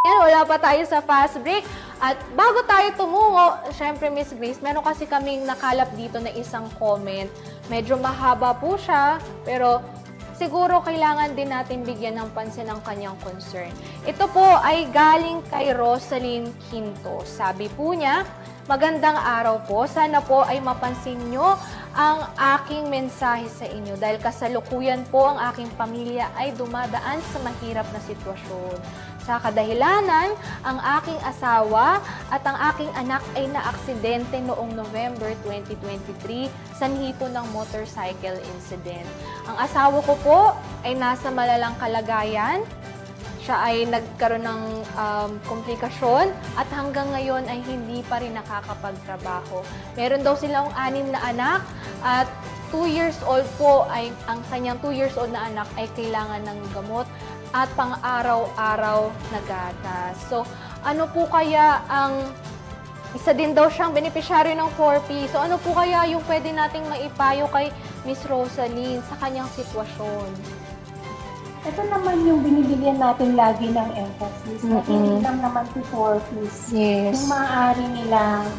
Yan, wala pa tayo sa fast break. At bago tayo tumungo, syempre Miss Grace, meron kasi kaming nakalap dito na isang comment. Medyo mahaba po siya, pero siguro kailangan din natin bigyan ng pansin ang kanyang concern. Ito po ay galing kay Rosaline Quinto. Sabi po niya, magandang araw po. Sana po ay mapansin nyo ang aking mensahe sa inyo dahil kasalukuyan po ang aking pamilya ay dumadaan sa mahirap na sitwasyon. Sa kadahilanan, ang aking asawa at ang aking anak ay naaksidente noong November 2023 sanhi po ng motorcycle incident. Ang asawa ko po ay nasa malalang kalagayan. Siya ay nagkaroon ng komplikasyon at hanggang ngayon ay hindi pa rin nakakapagtrabaho. Meron daw silang 6 na anak at 2 years old po ay ang kanyang 2 years old na anak ay kailangan ng gamot at pang-araw-araw na gatas. So, ano po kaya ang isa din daw siyang beneficiary ng 4P. So, ano po kaya yung pwede nating maipayo kay Miss Rosaline sa kanyang sitwasyon? Ito naman yung binibigyan natin lagi ng emphasis. Hindi lang naman to 4Ps. Yes. Yung maaari nilang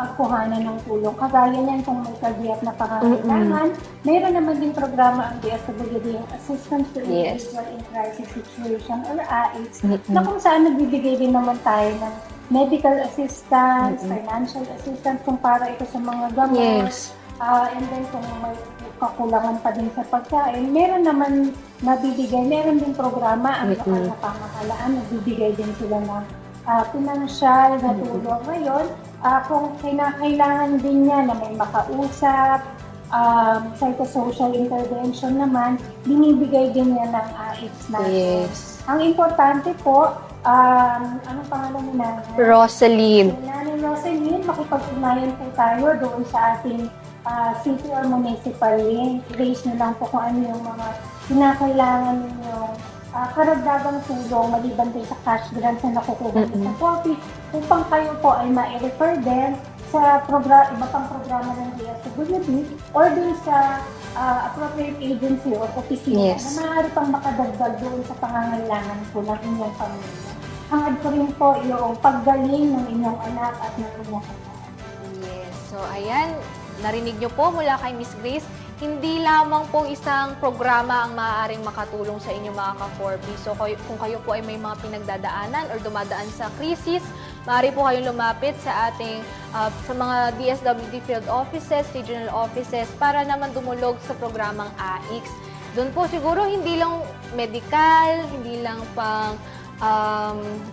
pagkuhanan ng tulong. Kagaya niyan kung may kagiyak na pangangailangan, mayroon naman din programa ang DSWD, yung Assistance to Individual in Crisis Situation or AICS, na kung saan nagbibigay din naman tayo ng medical assistance, financial assistance kung para ito sa mga gamot. Yes. And then kung may kakulangan pa din sa pagkain, meron naman nabibigay, meron din programa ang lokal na pamahalaan, nagbibigay din sila ng pinansyal na tulong. Ngayon, kung kailangan din niya na may makausap, psychosocial intervention naman, binibigay din niya ng AICS natin. Yes. Ang importante po, anong pangalan ni Nanay? Rosaline. Nanay Rosaline, makipag-ugnayan po tayo doon sa ating city or municipal link. Raise nyo lang po kung ano yung mga kinakailangan ninyong karagdagang tulong maliban din sa cash grants na nakukuha sa 4P upang kayo po ay ma-refer din sa iba pang programa ng DSWD or din sa appropriate agency or opisina na maaari pang makadagdag doon sa pangangailangan po ng inyong pamilya. Hangad ko rin po yung paggaling ng inyong anak at ng inyong anak. Yes. So, ayan, narinig nyo po mula kay Miss Grace, hindi lamang po isang programa ang maaaring makatulong sa inyo mga ka-4P. So kung kayo po ay may mga pinagdadaanan or dumadaan sa krisis, maaari po kayong lumapit sa ating sa mga DSWD field offices, regional offices para naman dumulog sa programang AICS. Doon po siguro hindi lang medical, hindi lang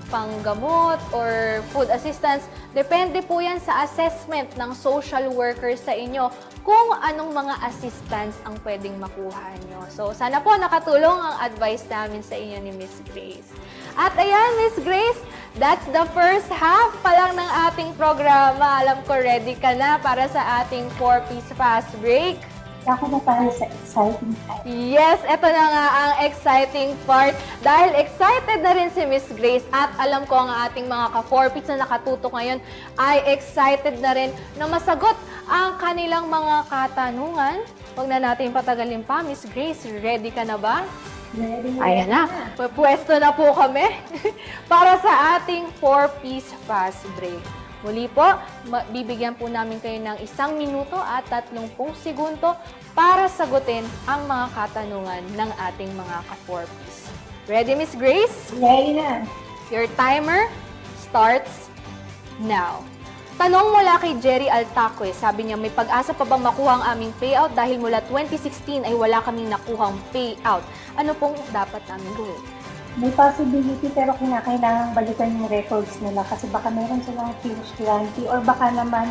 panggamot or food assistance. Depende po yan sa assessment ng social workers sa inyo kung anong mga assistance ang pwedeng makuha nyo. So, sana po nakatulong ang advice namin sa inyo ni Miss Grace. At ayan, Miss Grace, that's the first half pa lang ng ating programa. Alam ko, ready ka na para sa ating 4Ps fast break. Ako na tayo sa exciting part. Yes, ito na nga ang exciting part. Dahil excited na rin si Miss Grace at alam ko ang ating mga ka-4Ps na nakatutok ngayon ay excited na rin na masagot ang kanilang mga katanungan. Huwag na natin patagalin pa. Miss Grace, ready ka na ba? Ready? Ayan na. Pwesto na po kami para sa ating 4Ps fast break. Muli po, bibigyan po namin kayo ng 1 minuto at 30 segundo para sagutin ang mga katanungan ng ating mga ka-4Ps. Ready, Miss Grace? Ready na. Your timer starts now. Tanong mula kay Jerry Altacue, sabi niya, may pag-asa pa bang makuha ang aming payout dahil mula 2016 ay wala kaming nakuhang payout? Ano pong dapat namin gawin? May possibility pero kailangan balikan yung records nila kasi baka meron silang finish guarantee or baka naman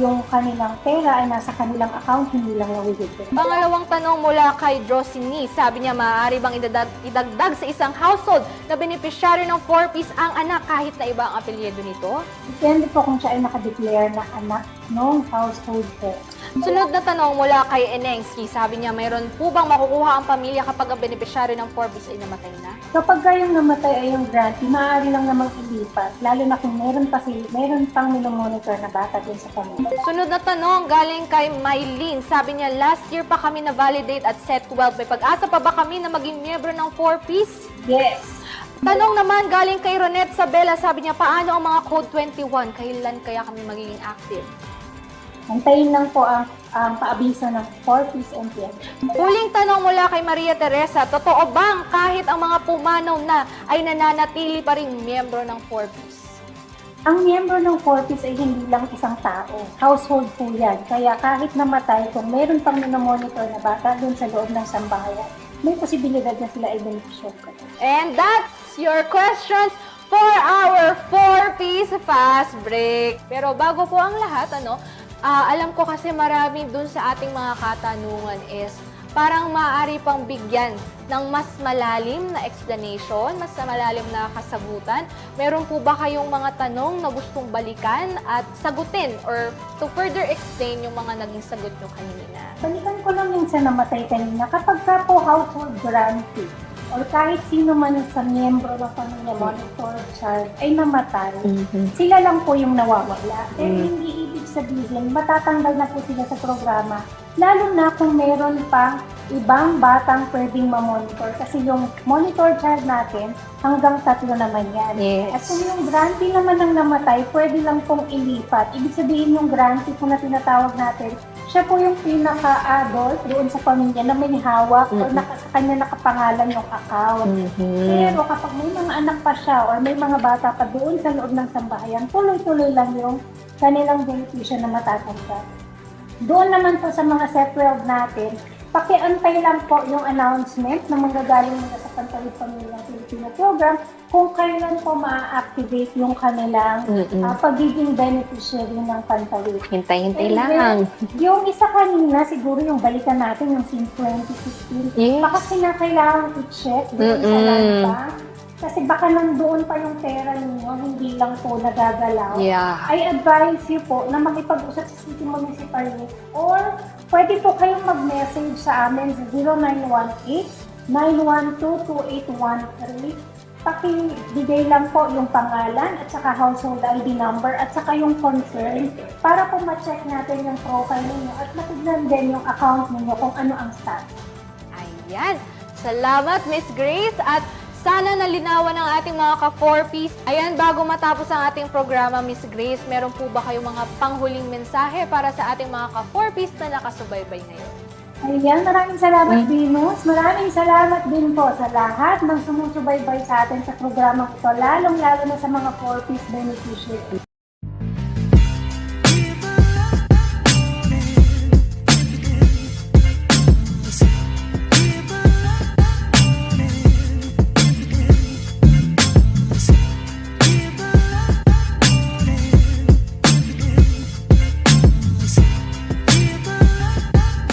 yung kanilang pera ay nasa kanilang account, hindi lang na-withdraw. Pangalawang tanong mula kay Drosini, sabi niya, maaari bang idagdag sa isang household na beneficiary ng 4Ps ang anak kahit na iba ang apelyido nito? Depende po kung siya ay nakadeclare na anak ng household po. Sunod na tanong mula kay Enengski, sabi niya, mayroon po bang makukuha ang pamilya kapag ang beneficiary ng 4Ps ay namatay na? Kapag yung namatay ay yung grantee, maaari lang namang ilipat, lalo na kung meron pang nilomonitor na bata din sa pamilya. Sunod na tanong galing kay Mylene, sabi niya, last year pa kami na-validate at set 12. May pag-asa pa ba kami na maging miyembro ng 4Ps? Yes. Tanong naman galing kay Ronette Sabela, sabi niya, paano ang mga Code 21? Kailan kaya kami magiging active? Antayin lang po ang paabiso ng 4Ps NTM. Huling tanong mula kay Maria Teresa, totoo bang kahit ang mga pumanaw na ay nananatili pa rin miyembro ng 4Ps? Ang miyembro ng 4Ps ay hindi lang isang tao. Household po yan. Kaya kahit namatay, kung meron pang minomonitor na bata dun sa loob ng sambahayan, may posibilidad na sila ay beneficiary. And that's your questions for our 4Ps Fast Break. Pero bago po ang lahat, alam ko kasi marami dun sa ating mga katanungan is parang maaari pang bigyan ng mas malalim na explanation, mas malalim na kasagutan. Meron po ba kayong mga tanong na gustong balikan at sagutin or to further explain yung mga naging sagot nyo kanina? Balikan ko lang yung sa namatay kanina. Kapag ka po household grantee or kahit sino man sa miyembro ng pamilya monitor child ay namatay, sila lang po yung nawawala. Pero hindi ibig sabihin, matatanggal na po sila sa programa. Lalo na kung meron pang ibang batang pwedeng ma-monitor. Kasi yung monitor child natin, hanggang 3 naman yan. Yes. At kung yung grantee naman ang namatay, pwede lang pong ilipat. Ibig sabihin yung grantee po na tinatawag natin, siya po yung pinaka-adult doon sa pamilya na may hawak or sa kanya nakapangalan yung account. Pero kapag may mga anak pa siya or may mga bata pa doon sa loob ng sambahayan, tuloy-tuloy lang yung kanilang benepisyo na matatanggap. Doon naman po sa mga set-12 natin, pakiantay lang po yung announcement na manggagaling mula sa Pantawid Pamilyang Pilipino Program kung kailan po ma-activate yung kanilang pagiging beneficiary ng Pantawid. Hintay-hintay And lang. then, yung isa kanina, siguro yung balikan natin yung since 2016, Yes. baka kinakailangan i-check doon sa land bank. Kasi baka nandoon pa yung pera ninyo, hindi lang po nagagalaw. Yeah. I advise you po na makipag-usap sa City Municipality or pwede po kayong mag-message sa amin sa 0918-912-2813. Pakibigay lang po yung pangalan at saka household ID number at saka yung concern para po ma-check natin yung profile ninyo at matignan din yung account ninyo kung ano ang status. Ayan. Salamat, Miss Grace. At sana nalinawan ang ating mga ka-4Ps. Ayan, bago matapos ang ating programa, Miss Grace, meron po ba kayong mga panghuling mensahe para sa ating mga ka-4Ps na nakasubaybay ngayon? Ayan, maraming salamat, Venus. Maraming salamat din po sa lahat ng sumusubaybay sa atin sa programang ito, lalong-lalo na sa mga 4Ps beneficiaries.